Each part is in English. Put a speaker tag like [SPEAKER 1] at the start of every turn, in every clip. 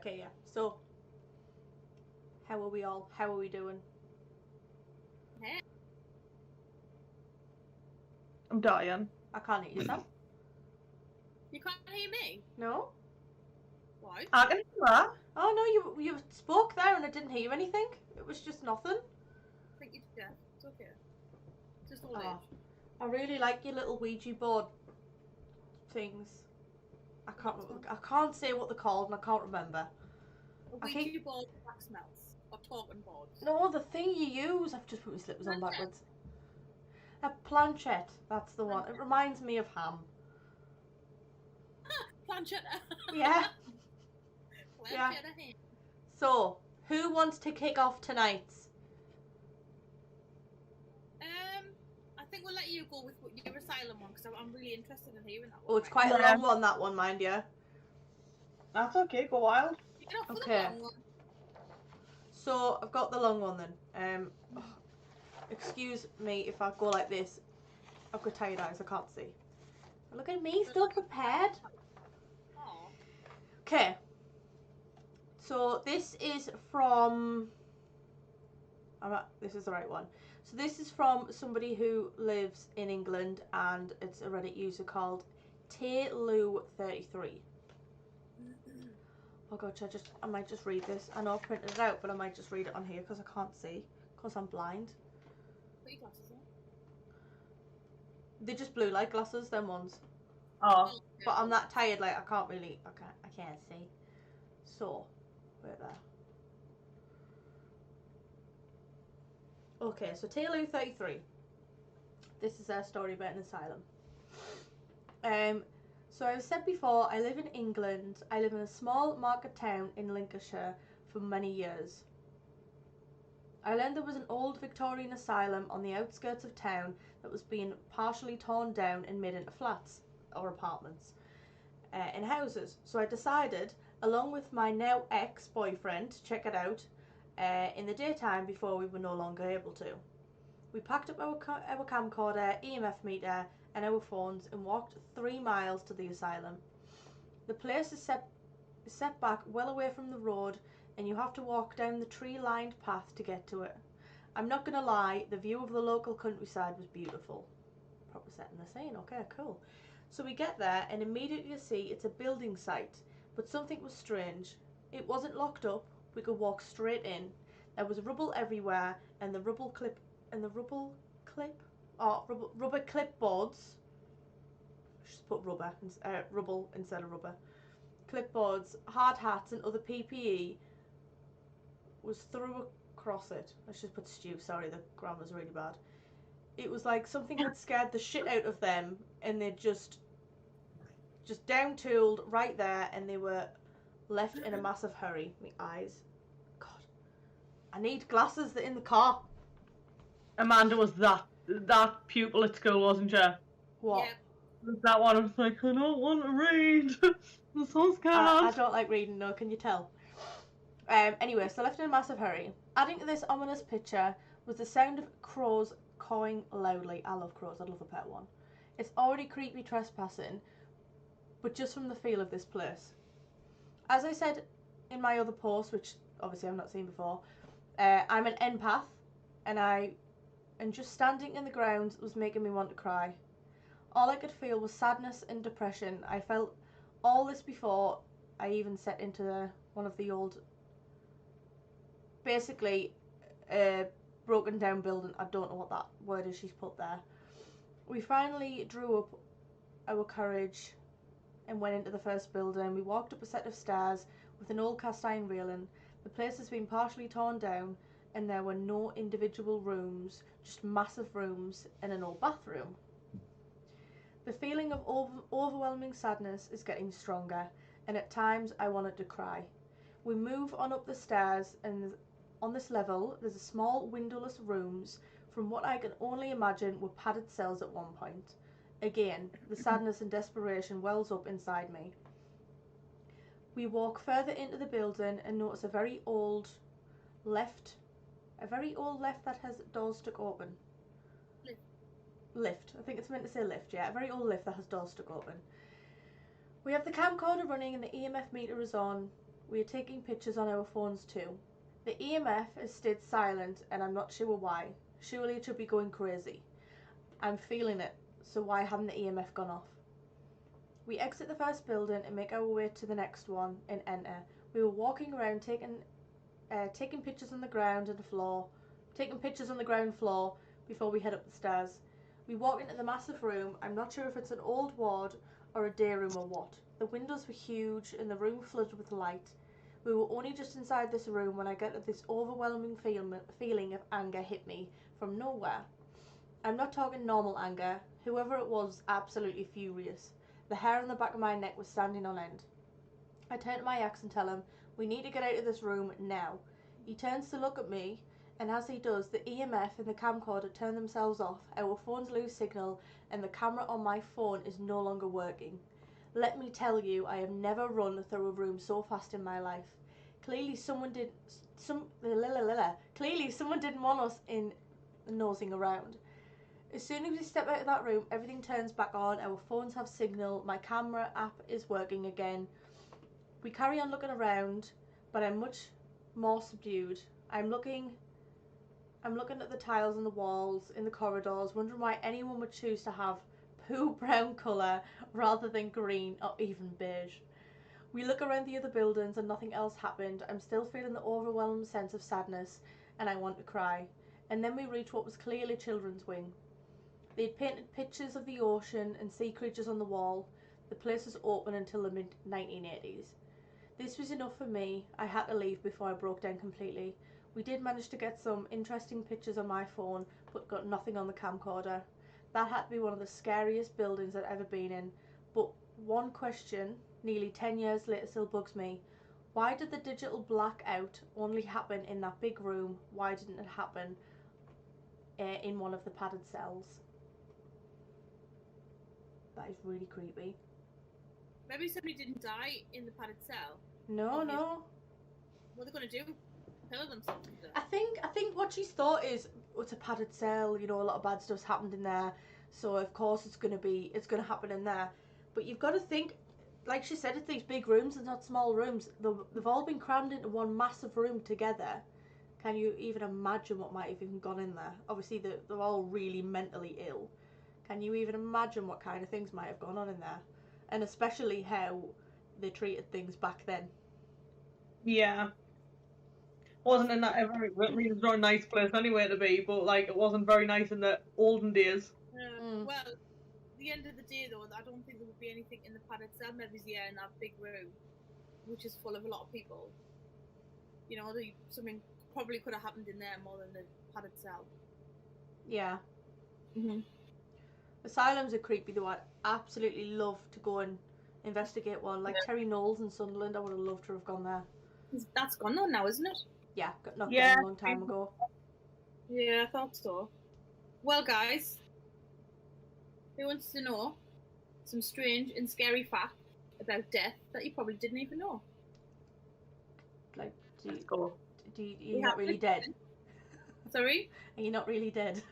[SPEAKER 1] okay, yeah. So, how are we all? How are we doing?
[SPEAKER 2] Hey.
[SPEAKER 3] I'm dying.
[SPEAKER 1] I can't hear you, Sam.
[SPEAKER 2] You can't hear me?
[SPEAKER 1] No?
[SPEAKER 2] Why?
[SPEAKER 3] I can do that.
[SPEAKER 1] Oh no, you spoke there and I didn't hear anything. It was just nothing.
[SPEAKER 2] I think you're deaf. It's okay. Just all
[SPEAKER 1] Oh,
[SPEAKER 2] age.
[SPEAKER 1] I really like your little Ouija board things. I can't say what they're called and I can't remember.
[SPEAKER 2] A Ouija board black smells. Or talking boards.
[SPEAKER 1] No, the thing you use. I've just put my slippers on backwards. A planchette. That's the one. It reminds me of ham.
[SPEAKER 2] Planchette.
[SPEAKER 1] Yeah.
[SPEAKER 2] Planchette.
[SPEAKER 1] Yeah. So, who wants to kick off tonight?
[SPEAKER 2] I think we'll let you go with your Asylum one because I'm really interested in hearing that one.
[SPEAKER 1] Oh, it's quite a long one, that one, mind you.
[SPEAKER 3] That's okay, go wild.
[SPEAKER 1] Okay. So, I've got the long one then. Excuse me if I go like this. I've got tired eyes, I can't see. Look at me, still prepared. Okay. So, this is from... this is the right one. So this is from somebody who lives in England, and it's a Reddit user called Taylou33. Oh god, I might just read this. I know I've printed it out, but I might just read it on here because I can't see, because I'm blind.
[SPEAKER 2] Put your glasses on.
[SPEAKER 1] They're just blue light glasses, them ones.
[SPEAKER 3] Oh.
[SPEAKER 1] But I'm that tired, like I can't see. So, right there. Okay, so Taylou33. This is their story about an asylum. So I've said before, I live in England. I live in a small market town in Lincolnshire for many years. I learned there was an old Victorian asylum on the outskirts of town that was being partially torn down and made into flats or apartments in houses. So I decided, along with my now ex-boyfriend, to check it out in the daytime before we were no longer able to. We packed up our camcorder, EMF meter and our phones and walked 3 miles to the asylum. The place is set back well away from the road and you have to walk down the tree-lined path to get to it. I'm not going to lie, the view of the local countryside was beautiful. Proper setting the scene, okay, cool. So we get there and immediately see it's a building site, but something was strange. It wasn't locked up, we could walk straight in. There was rubble everywhere and the rubber clipboards. Just put rubble instead of rubber. Clipboards, hard hats and other PPE was through across it. Let's just put stew, sorry, the grammar's really bad. It was like something had scared the shit out of them and they just down-tooled right there and they were left in a massive hurry. My eyes. God. I need glasses in the car.
[SPEAKER 3] Amanda was that pupil at school, wasn't she?
[SPEAKER 1] What?
[SPEAKER 2] Yeah.
[SPEAKER 3] That one, I was like, I don't want to read. I'm so scared.
[SPEAKER 1] I don't like reading, no, can you tell? Anyway, so left in a massive hurry. Adding to this ominous picture was the sound of crows cawing loudly. I love crows, I'd love a pet one. It's already creepy trespassing, but just from the feel of this place. As I said in my other post, which obviously I've not seen before, I'm an empath, and just standing in the grounds was making me want to cry. All I could feel was sadness and depression. I felt all this before I even set into one of the old, basically, broken down building. I don't know what that word is she's put there. We finally drew up our courage and went into the first building. We walked up a set of stairs with an old cast iron railing. The place has been partially torn down and there were no individual rooms, just massive rooms and an old bathroom. The feeling of overwhelming sadness is getting stronger and at times I wanted to cry. We move on up the stairs and on this level there's a small windowless rooms. From what I can only imagine were padded cells at one point. Again, the sadness and desperation wells up inside me. We walk further into the building and notice a very old left that has doors stuck open. Lift. I think it's meant to say lift, yeah. A very old lift that has doors stuck open. We have the camcorder running and the EMF meter is on. We are taking pictures on our phones too. The EMF has stayed silent and I'm not sure why. Surely it should be going crazy. I'm feeling it, so why haven't the EMF gone off? We exit the first building and make our way to the next one and enter. We were walking around taking pictures on the ground and the floor, taking pictures on the ground floor before we head up the stairs. We walk into the massive room. I'm not sure if it's an old ward or a day room or what. The windows were huge and the room flooded with light. We were only just inside this room when I get this overwhelming feeling of anger hit me from nowhere. I'm not talking normal anger. Whoever it was absolutely furious. The hair on the back of my neck was standing on end. I turn to my ex and tell him, we need to get out of this room now. He turns to look at me, and as he does, the EMF and the camcorder turn themselves off, our phones lose signal, and the camera on my phone is no longer working. Let me tell you, I have never run through a room so fast in my life. Clearly someone didn't want us in nosing around. As soon as we step out of that room, everything turns back on, our phones have signal, my camera app is working again. We carry on looking around, but I'm much more subdued. I'm looking at the tiles on the walls, in the corridors, wondering why anyone would choose to have poo brown colour rather than green or even beige. We look around the other buildings and nothing else happened. I'm still feeling the overwhelming sense of sadness and I want to cry. And then we reach what was clearly children's wing. They'd painted pictures of the ocean and sea creatures on the wall. The place was open until the mid-1980s. This was enough for me. I had to leave before I broke down completely. We did manage to get some interesting pictures on my phone, but got nothing on the camcorder. That had to be one of the scariest buildings I've ever been in. But one question, nearly 10 years later, still bugs me. Why did the digital blackout only happen in that big room? Why didn't it happen in one of the padded cells? That is really creepy.
[SPEAKER 2] Maybe somebody didn't die in the padded cell.
[SPEAKER 1] No, no.
[SPEAKER 2] What are they going to do? Kill themselves?
[SPEAKER 1] I think what she's thought is, it's a padded cell, you know, a lot of bad stuff's happened in there, so of course it's gonna happen in there. But you've got to think, like she said, it's these big rooms and not small rooms. They've all been crammed into one massive room together. Can you even imagine what might have even gone in there? Obviously they're all really mentally ill. Can you even imagine what kind of things might have gone on in there? And especially how they treated things back then.
[SPEAKER 3] Yeah. Wasn't in that ever. I mean, it's not a nice place anyway to be, but like it wasn't very nice in the olden days.
[SPEAKER 2] Well, at the end of the day, though, I don't think there would be anything in the padded cell. Maybe in that big room, which is full of a lot of people. You know, something probably could have happened in there more than the padded cell.
[SPEAKER 1] Yeah.
[SPEAKER 2] Mhm.
[SPEAKER 1] Asylums are creepy though. I'd absolutely love to go and investigate one. Like Terry Knowles in Sunderland, I would have loved to have gone there.
[SPEAKER 2] That's gone on now, isn't it?
[SPEAKER 1] Yeah, got knocked down a long time ago.
[SPEAKER 2] Yeah, I thought so. Well, guys, who wants to know some strange and scary facts about death that you probably didn't even know?
[SPEAKER 1] Like,
[SPEAKER 3] You're
[SPEAKER 1] not really dead?
[SPEAKER 2] Sorry?
[SPEAKER 1] Are you not really dead?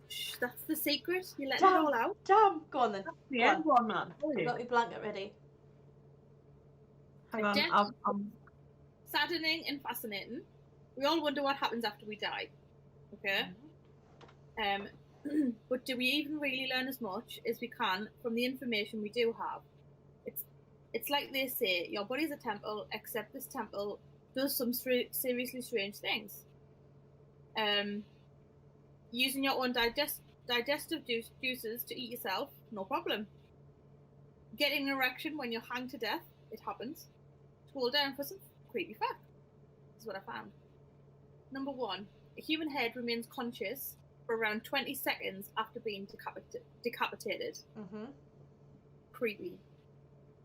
[SPEAKER 2] Shh, that's the secret. You let it all out.
[SPEAKER 1] Damn! Go on then.
[SPEAKER 3] Yeah, go on, man.
[SPEAKER 1] I've got my blanket ready.
[SPEAKER 3] Hang on,
[SPEAKER 2] Death, saddening and fascinating. We all wonder what happens after we die. Okay? But do we even really learn as much as we can from the information we do have? It's like they say, your body's a temple, except this temple does some seriously strange things. Using your own digestive juices to eat yourself, no problem. Getting an erection when you're hanged to death, it happens. Scroll down for some creepy facts. This is what I found. Number 1, a human head remains conscious for around 20 seconds after being decapitated.
[SPEAKER 1] Mm-hmm.
[SPEAKER 2] Creepy.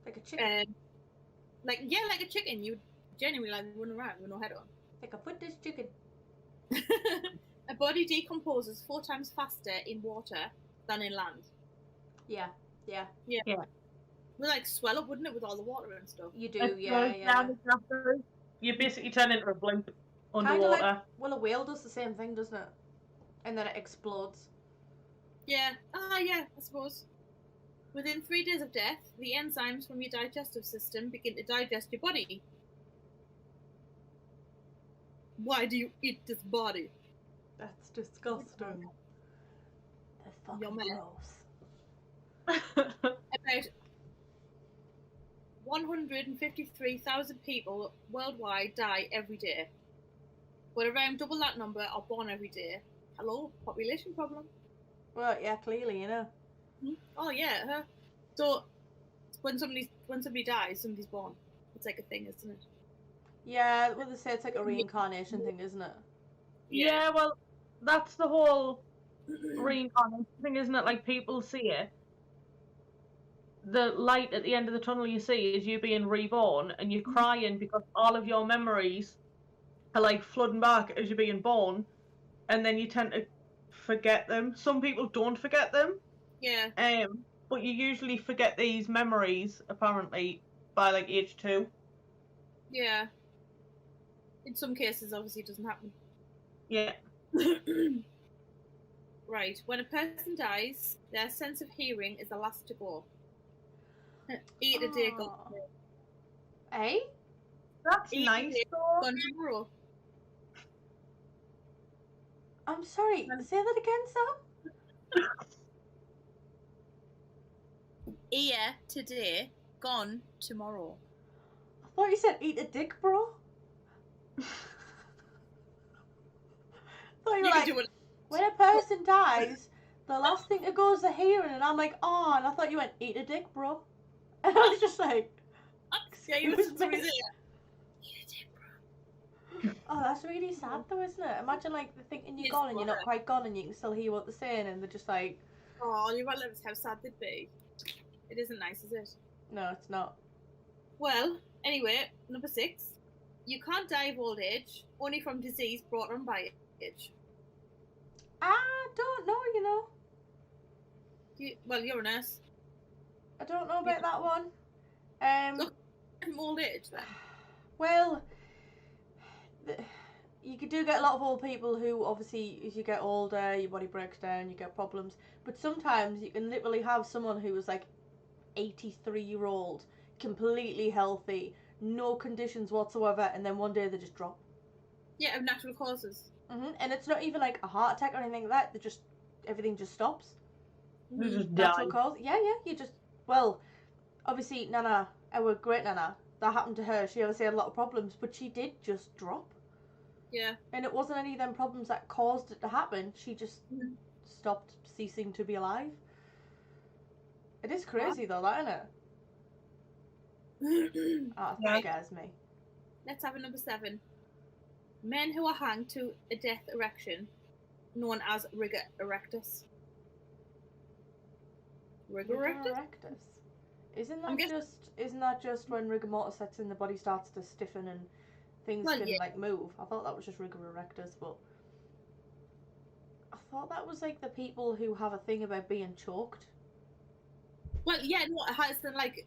[SPEAKER 1] Like a chicken.
[SPEAKER 2] Like a chicken. You genuinely run around with no head on.
[SPEAKER 1] Like a foot-dish chicken.
[SPEAKER 2] A body decomposes 4 times faster in water than in land.
[SPEAKER 1] Yeah.
[SPEAKER 2] Would like swell up, wouldn't it, with all the water and stuff?
[SPEAKER 1] You do, yeah.
[SPEAKER 3] You basically turn into a blimp underwater.
[SPEAKER 1] Like, well, a whale does the same thing, doesn't it? And then it explodes.
[SPEAKER 2] Yeah. Yeah, I suppose. Within 3 days of death, the enzymes from your digestive system begin to digest your body. Why do you eat this body?
[SPEAKER 1] That's disgusting. That's fucking
[SPEAKER 2] Yummy.
[SPEAKER 1] gross.
[SPEAKER 2] About 153,000 people worldwide die every day, but around double that number are born every day. Hello, population problem.
[SPEAKER 1] Well, yeah, clearly, you know.
[SPEAKER 2] Oh yeah, huh? So when somebody dies, somebody's born. It's like a thing, isn't it?
[SPEAKER 1] Yeah, well, they say it's like a reincarnation thing, isn't it?
[SPEAKER 3] Yeah, well, that's the whole reincarnation thing, isn't it? Like, people see it. The light at the end of the tunnel you see is you being reborn, and you're crying because all of your memories are like flooding back as you're being born, and then you tend to forget them. Some people don't forget them.
[SPEAKER 2] Yeah.
[SPEAKER 3] But you usually forget these memories apparently by like age 2.
[SPEAKER 2] Yeah. In some cases, obviously, it doesn't happen.
[SPEAKER 3] Yeah.
[SPEAKER 2] Right. When a person dies, their sense of hearing is the last to go. Eat a day, gone tomorrow.
[SPEAKER 1] Eh?
[SPEAKER 3] That's
[SPEAKER 2] Eat
[SPEAKER 3] nice.
[SPEAKER 2] a day,
[SPEAKER 3] though.
[SPEAKER 2] gone tomorrow.
[SPEAKER 1] I'm sorry, say that again, Sam?
[SPEAKER 2] Ear today, gone tomorrow.
[SPEAKER 1] I thought you said eat a dick, bro. I thought you were like, when a person dies, the last thing that goes is hearing, and I'm like, oh, and I thought you went eat a dick, bro. And I was just like,
[SPEAKER 2] Yeah, you
[SPEAKER 1] excuse
[SPEAKER 2] listen to
[SPEAKER 1] me.
[SPEAKER 2] me.
[SPEAKER 1] Oh, that's really sad though, isn't it? Imagine like thinking you're
[SPEAKER 2] It's
[SPEAKER 1] gone and you're not
[SPEAKER 2] horror.
[SPEAKER 1] quite gone and you can still hear what they're saying and they're just like,
[SPEAKER 2] Oh, you relatives, how sad they'd be. It isn't nice, is it?
[SPEAKER 1] no, it's not.
[SPEAKER 2] Well, anyway, number 6. You can't die of old age, only from disease brought on by age.
[SPEAKER 1] I don't know, you know.
[SPEAKER 2] Well, you're a nurse.
[SPEAKER 1] I don't know about that one.
[SPEAKER 2] Look, from old age then.
[SPEAKER 1] Well, you do get a lot of old people who obviously, as you get older, your body breaks down, you get problems. But sometimes you can literally have someone who was like 83-year-old, completely healthy, no conditions whatsoever, and then one day they just drop.
[SPEAKER 2] Yeah, of natural causes.
[SPEAKER 1] And it's not even like a heart attack or anything like that. Everything just stops.
[SPEAKER 3] You just
[SPEAKER 1] Natural
[SPEAKER 3] die.
[SPEAKER 1] cause. Yeah, you just, well, obviously Nana, our great Nana, that happened to her. She obviously had a lot of problems, but she did just drop.
[SPEAKER 2] Yeah.
[SPEAKER 1] And it wasn't any of them problems that caused it to happen. She just stopped ceasing to be alive. It is crazy though, that, isn't it? Oh, that scares me.
[SPEAKER 2] Let's have a number 7. Men who are hanged to a death erection, known as rigor erectus. Rigor erectus?
[SPEAKER 1] Isn't that just when rigor mortis sets in, the body starts to stiffen and things can like move? I thought that was just rigor erectus, but I thought that was like the people who have a thing about being choked.
[SPEAKER 2] Well, yeah, no, it has like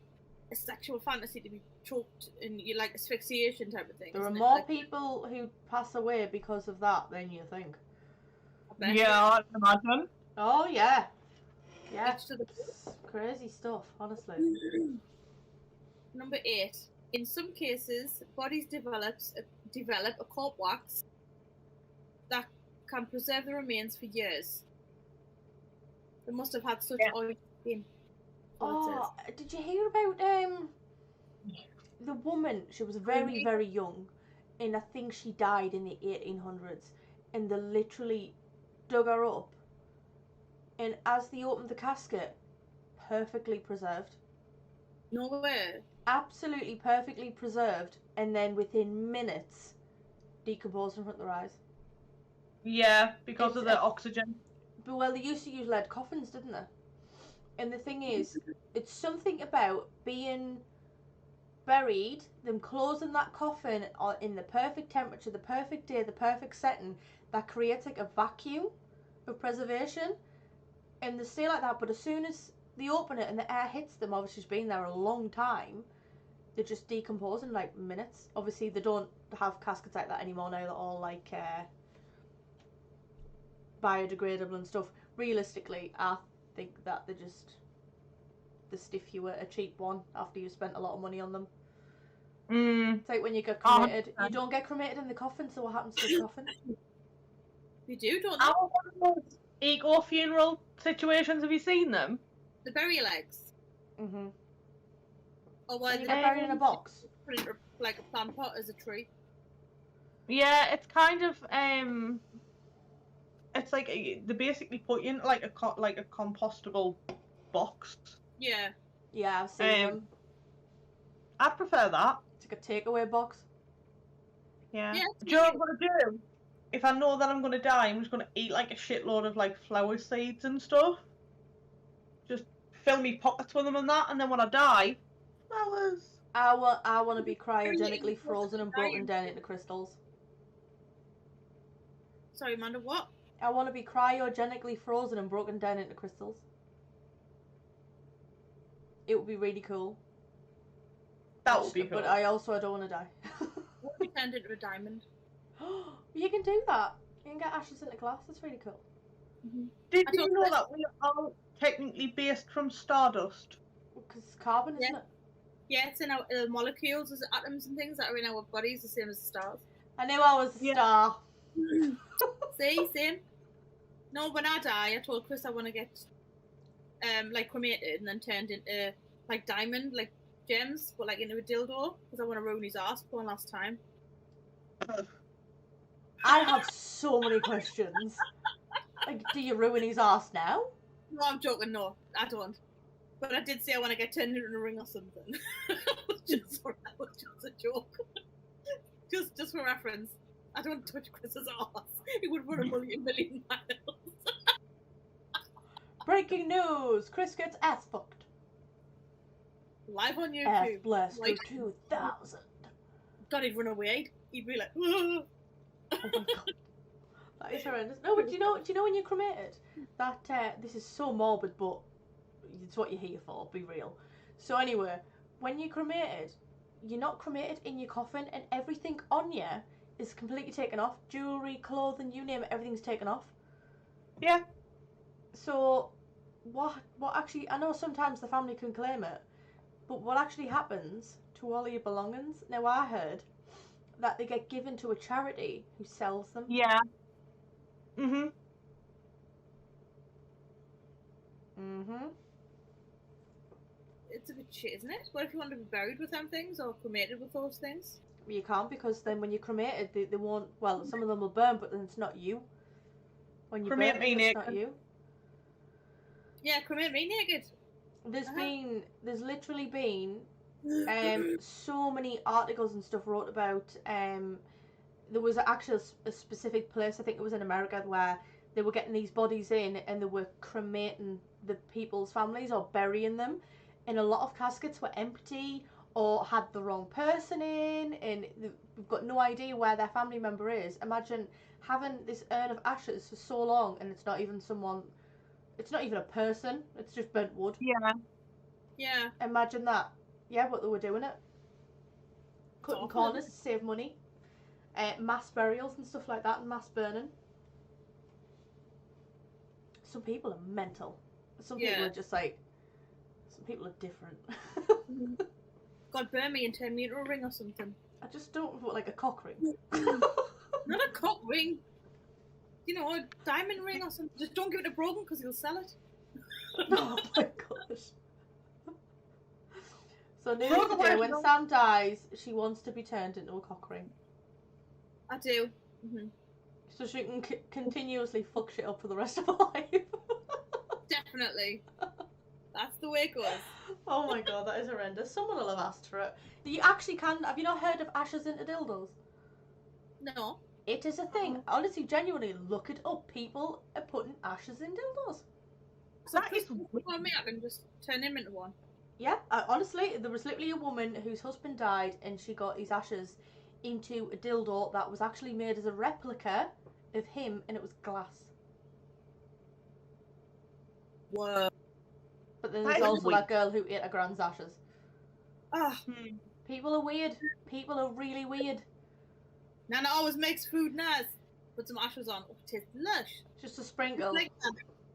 [SPEAKER 2] a sexual fantasy to be choked and you like asphyxiation type of thing.
[SPEAKER 1] There are more people who pass away because of that than you think.
[SPEAKER 3] Yeah, I can imagine.
[SPEAKER 1] Oh yeah. Yeah. Crazy stuff, honestly.
[SPEAKER 2] Number 8. In some cases, bodies develop a corpse wax that can preserve the remains for years. They must have had such oily skin.
[SPEAKER 1] Oh, did you hear about the woman? She was very, very young, and I think she died in the 1800s. And they literally dug her up, and as they opened the casket, perfectly preserved.
[SPEAKER 2] No way.
[SPEAKER 1] Absolutely perfectly preserved, and then within minutes, decomposed in front of their eyes.
[SPEAKER 3] Yeah, because of the oxygen.
[SPEAKER 1] But well, they used to use lead coffins, didn't they? And the thing is, it's something about being buried, them closing that coffin in the perfect temperature, the perfect day, the perfect setting, that creates like a vacuum of preservation. And they stay like that, but as soon as they open it and the air hits them, obviously it's been there a long time, they just decompose in like minutes. Obviously they don't have caskets like that anymore now, they're all like biodegradable and stuff. Realistically, I think that they stiff you a cheap one after you spent a lot of money on them.
[SPEAKER 3] Mm.
[SPEAKER 1] It's like when you get
[SPEAKER 3] Oh,
[SPEAKER 1] cremated. You don't get cremated in the coffin, so what happens to the coffin?
[SPEAKER 2] You do, don't
[SPEAKER 3] I
[SPEAKER 2] you?
[SPEAKER 3] want one of those eco funeral situations. Have you seen them?
[SPEAKER 2] The burial eggs.
[SPEAKER 1] Mm-hmm.
[SPEAKER 2] Or why
[SPEAKER 1] And you
[SPEAKER 2] they
[SPEAKER 1] get buried in a box.
[SPEAKER 2] put it in like a plant pot as a tree.
[SPEAKER 3] Yeah, it's kind of it's like they basically put you in like a compostable box.
[SPEAKER 2] Yeah.
[SPEAKER 1] Yeah, I've seen them.
[SPEAKER 3] I prefer that.
[SPEAKER 1] It's like a takeaway box.
[SPEAKER 3] Yeah.
[SPEAKER 2] Yeah,
[SPEAKER 3] Do you know what I'm gonna do? If I know that I'm gonna die, I'm just gonna eat like a shitload of like flower seeds and stuff. Just fill me pockets with them and that, and then when I die, flowers.
[SPEAKER 1] I want to be cryogenically frozen and broken down into crystals.
[SPEAKER 2] Sorry, Amanda, what?
[SPEAKER 1] I want to be cryogenically frozen and broken down into crystals. It would be really cool.
[SPEAKER 3] That would be cool.
[SPEAKER 1] But I don't want to die.
[SPEAKER 2] What if we turned into a diamond?
[SPEAKER 1] You can do that. You can get ashes into glass. That's really cool.
[SPEAKER 3] Did
[SPEAKER 2] I
[SPEAKER 3] you
[SPEAKER 2] thought
[SPEAKER 3] know
[SPEAKER 2] that-
[SPEAKER 3] that we are technically based from stardust?
[SPEAKER 1] Because it's carbon, isn't it?
[SPEAKER 2] Yeah, it's in our molecules, as atoms and things that are in our bodies, the same as the stars.
[SPEAKER 1] I knew I was a
[SPEAKER 3] Yeah.
[SPEAKER 1] star.
[SPEAKER 2] See, same. No, when I die, I told Chris I want to get like cremated and then turned into like diamond, like gems, but like into a dildo because I want to ruin his ass for one last time.
[SPEAKER 1] I have so many questions. Like, do you ruin his ass now?
[SPEAKER 2] No, I'm joking. No, I don't. But I did say I want to get turned into a ring or something. Just a joke. just for reference. I don't touch Chris's ass. He would run a million miles.
[SPEAKER 1] Breaking news! Chris gets ass fucked.
[SPEAKER 2] Live on
[SPEAKER 1] Ass
[SPEAKER 2] YouTube.
[SPEAKER 1] Blaster
[SPEAKER 2] Like-
[SPEAKER 1] 2000.
[SPEAKER 2] God, he'd run away. He'd be like, "Ugh."
[SPEAKER 1] Oh my god. That is horrendous. No, but do you know when you're cremated? That, this is so morbid, but it's what you're here for, be real. So anyway, when you're cremated, you're not cremated in your coffin and everything on you is completely taken off. Jewellery, clothing, you name it, everything's taken off.
[SPEAKER 3] Yeah.
[SPEAKER 1] So, what actually, I know sometimes the family can claim it, but what actually happens to all of your belongings? Now I heard that they get given to a charity who sells them.
[SPEAKER 3] Yeah. Mhm.
[SPEAKER 1] Mm-hmm.
[SPEAKER 2] It's a bit shit, isn't it? What if you want to be buried with them things or cremated with those things?
[SPEAKER 1] You can't, because then when you're cremated, they won't. Well, some of them will burn, but then it's not you. When you
[SPEAKER 3] Cremate
[SPEAKER 1] burn
[SPEAKER 3] me
[SPEAKER 1] it, it's not
[SPEAKER 3] naked.
[SPEAKER 1] you.
[SPEAKER 2] Yeah, cremate me naked.
[SPEAKER 1] There's literally been so many articles and stuff wrote about. There was actually a specific place, I think it was in America, where they were getting these bodies in and they were cremating the people's families or burying them, and a lot of caskets were empty or had the wrong person in, and we've got no idea where their family member is. Imagine having this urn of ashes for so long and it's not even someone, it's not even a person, it's just burnt wood.
[SPEAKER 3] Yeah.
[SPEAKER 2] Yeah.
[SPEAKER 1] Imagine that. Yeah, what they were doing it. Cutting
[SPEAKER 2] awful,
[SPEAKER 1] corners to save money. Mass burials and stuff like that, and mass burning. Some people are mental. Some people
[SPEAKER 2] Yeah.
[SPEAKER 1] are just like, some people are different.
[SPEAKER 2] God, burn me and turn me into a ring or something.
[SPEAKER 1] I just don't want like a cock ring.
[SPEAKER 2] Not a cock ring. You know, a diamond ring or something. Just don't give it to Brogan because he'll sell it.
[SPEAKER 1] Oh my gosh. So news
[SPEAKER 3] No,
[SPEAKER 1] today, when
[SPEAKER 3] no.
[SPEAKER 1] Sam dies, she wants to be turned into a cock ring.
[SPEAKER 2] I do. Mm-hmm.
[SPEAKER 1] So she can continuously fuck shit up for the rest of her life.
[SPEAKER 2] Definitely. That's the way it goes.
[SPEAKER 1] Oh my god, that is horrendous. Someone will have asked for it. You actually can. Have you not heard of ashes into dildos?
[SPEAKER 2] No.
[SPEAKER 1] It is a thing. Honestly, genuinely, look it up. People are putting ashes in dildos.
[SPEAKER 2] So
[SPEAKER 3] That is
[SPEAKER 2] for me, I can just turn him into one.
[SPEAKER 1] Yeah, honestly, there was literally a woman whose husband died and she got his ashes into a dildo that was actually made as a replica of him, and it was glass.
[SPEAKER 2] Whoa.
[SPEAKER 1] But then
[SPEAKER 3] That
[SPEAKER 1] there's
[SPEAKER 3] is
[SPEAKER 1] also
[SPEAKER 3] weird.
[SPEAKER 1] that girl who ate a grand's ashes.
[SPEAKER 2] Ah,
[SPEAKER 1] People are weird. People are really weird.
[SPEAKER 2] Nana always makes food nice. Put some ashes on. Oh, it tastes lush.
[SPEAKER 1] Just a sprinkle,
[SPEAKER 2] Like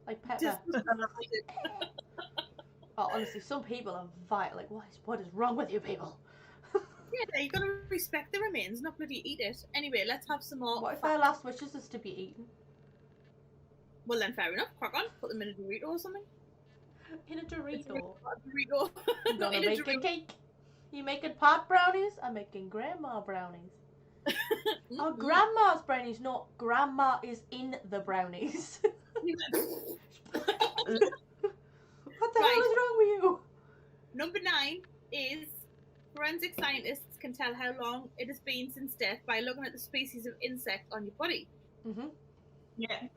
[SPEAKER 1] like
[SPEAKER 2] that.
[SPEAKER 1] pepper.
[SPEAKER 2] Just-
[SPEAKER 1] Oh, honestly, some people are vile. Like, what is wrong with you people?
[SPEAKER 2] Yeah, you gotta respect the remains, not bloody eat it. Anyway, let's have some more.
[SPEAKER 1] What if their last wishes is to be eaten?
[SPEAKER 2] Well then, fair enough. Crack on. Put them in a Dorito or something.
[SPEAKER 1] In a Dorito.
[SPEAKER 2] Dorito.
[SPEAKER 1] I'm gonna make a cake. You making pot brownies? I'm making grandma brownies. Oh, grandma's brownies. No, grandma is in the brownies. What the hell is wrong with you?
[SPEAKER 2] Number 9 is forensic scientists can tell how long it has been since death by looking at the species of insect on your body.
[SPEAKER 1] Mhm.
[SPEAKER 3] Yeah.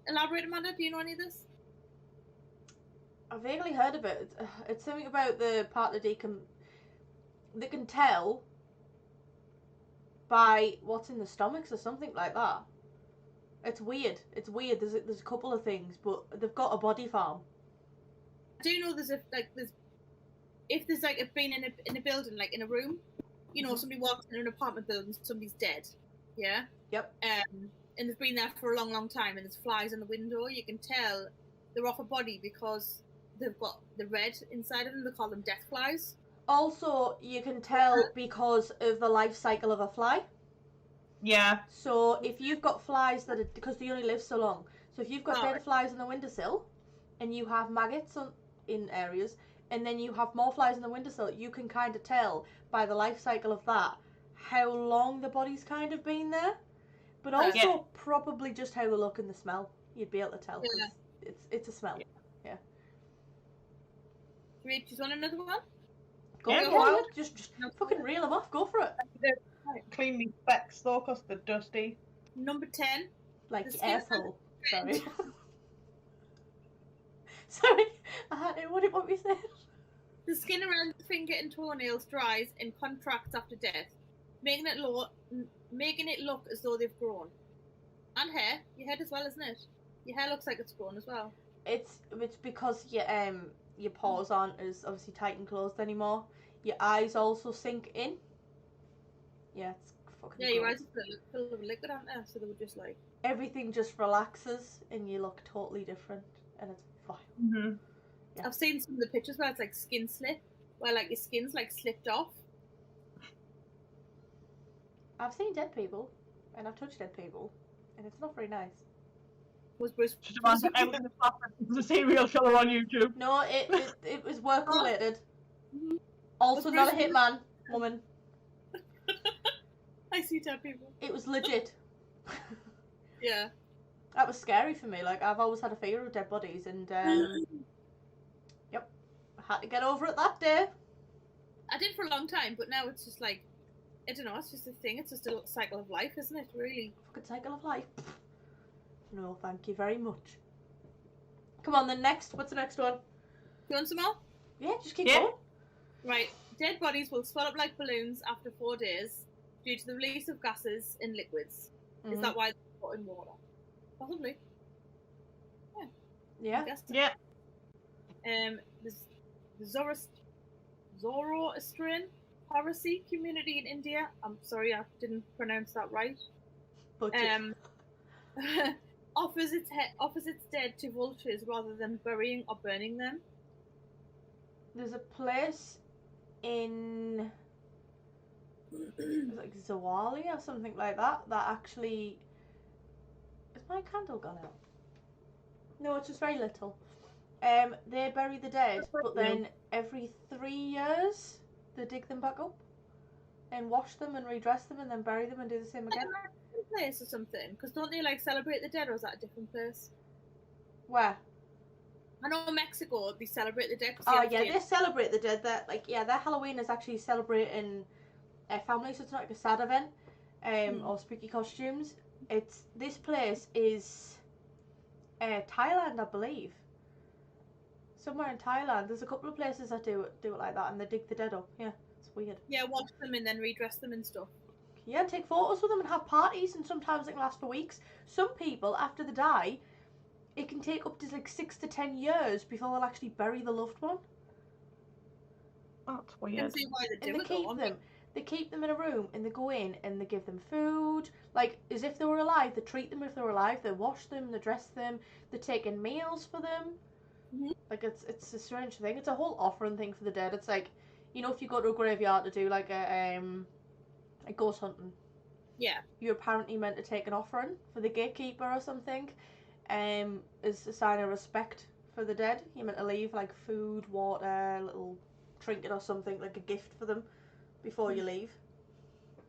[SPEAKER 2] Elaborate, Amanda. Do you know any of this?
[SPEAKER 1] I vaguely heard of it. It's something about the part that they can tell by what's in the stomachs or something like that. It's weird. It's weird. There's a couple of things, but they've got a body farm.
[SPEAKER 2] I do know there's if there's like been in a building, like in a room, you know, somebody walks in an apartment building, somebody's dead. Yeah.
[SPEAKER 1] Yep.
[SPEAKER 2] And they've been there for a long, long time, and there's flies on the window. You can tell they're off a body because they've got the red inside of them. They call them death flies.
[SPEAKER 1] Also, you can tell because of the life cycle of a fly.
[SPEAKER 3] Yeah.
[SPEAKER 1] So if you've got flies because they only live so long. So if you've got dead flies on the windowsill, and you have maggots in areas, and then you have more flies on the windowsill, you can kind of tell by the life cycle of that how long the body's kind of been there. But also probably just how they look and the smell. You'd be able to tell.
[SPEAKER 2] Yeah.
[SPEAKER 1] It's a smell. Yeah.
[SPEAKER 2] Do you want another one?
[SPEAKER 1] Go just fucking reel them off. Go for it.
[SPEAKER 3] Clean me specs though, because they're dusty.
[SPEAKER 2] Number 10.
[SPEAKER 1] Like your asshole. Sorry. Sorry. What we said?
[SPEAKER 2] The skin around the finger and toenails dries and contracts after death, making it look as though they've grown. And hair. Your head as well, isn't it? Your hair looks like it's grown as well.
[SPEAKER 1] It's because your paws aren't as obviously tight and closed anymore. Your eyes also sink in. Yeah, it's fucking gross.
[SPEAKER 2] Your eyes are full of liquid, aren't they? So they were just like...
[SPEAKER 1] Everything just relaxes and you look totally different, and it's vile.
[SPEAKER 3] Mm-hmm.
[SPEAKER 1] Yeah.
[SPEAKER 2] I've seen some of the pictures where it's like skin slip, where like your skin's like slipped off.
[SPEAKER 1] I've seen dead people, and I've touched dead people, and it's not very nice.
[SPEAKER 2] Was Bruce...
[SPEAKER 3] The serial killer on YouTube.
[SPEAKER 1] No, it was work related.
[SPEAKER 2] Mm-hmm.
[SPEAKER 1] Also not a hitman woman.
[SPEAKER 2] I see dead people.
[SPEAKER 1] It was legit.
[SPEAKER 2] Yeah.
[SPEAKER 1] That was scary for me. Like, I've always had a fear of dead bodies, and yep, I had to get over it that day.
[SPEAKER 2] I did for a long time, but now it's just like, I don't know, it's just a thing. It's just a cycle of life, isn't it? Really.
[SPEAKER 1] Fucking cycle of life. No, thank you very much. Come on, then next. What's the next one?
[SPEAKER 2] You want some more?
[SPEAKER 1] Yeah, just keep going.
[SPEAKER 2] Right. Dead bodies will swell up like balloons after 4 days due to the release of gases in liquids. Is that why they're put in water? Possibly.
[SPEAKER 1] Yeah.
[SPEAKER 3] Yeah.
[SPEAKER 2] The Zoroastrian Parsi community in India. I'm sorry, I didn't pronounce that right.
[SPEAKER 1] But
[SPEAKER 2] offers its dead to vultures rather than burying or burning them.
[SPEAKER 1] there's a place in like Zawali or something like that actually... Is my candle gone out? No, it's just very little. They bury the dead, but then every 3 years they dig them back up and wash them and redress them and then bury them and do the same again.
[SPEAKER 2] Place or something, because don't they like celebrate the dead, or is that a different place?
[SPEAKER 1] Where?
[SPEAKER 2] I know in Mexico they celebrate the dead.
[SPEAKER 1] Oh yeah, they celebrate the dead. Their Halloween is actually celebrating families, so it's not like a sad event or spooky costumes. This place is Thailand, I believe. Somewhere in Thailand, there's a couple of places that do it like that, and they dig the dead up. Yeah, it's weird.
[SPEAKER 2] Yeah, wash them and then redress them and stuff.
[SPEAKER 1] Yeah, take photos with them and have parties, and sometimes it can last for weeks. Some people, after they die, it can take up to like 6 to 10 years before they'll actually bury the loved one.
[SPEAKER 3] That's
[SPEAKER 2] I
[SPEAKER 3] weird.
[SPEAKER 2] can see why they do
[SPEAKER 1] And
[SPEAKER 2] it, though.
[SPEAKER 1] they keep them in a room, and they go in and they give them food, like as if they were alive. They treat them if they were alive. They wash them, they dress them, they take in meals for them.
[SPEAKER 2] Mhm.
[SPEAKER 1] Like it's a strange thing. It's a whole offering thing for the dead. It's like you know, if you go to a graveyard to do like a ghost hunting,
[SPEAKER 2] Yeah.
[SPEAKER 1] you're apparently meant to take an offering for the gatekeeper or something, as a sign of respect for the dead. You're meant to leave like food, water, little trinket or something, like a gift for them before you leave.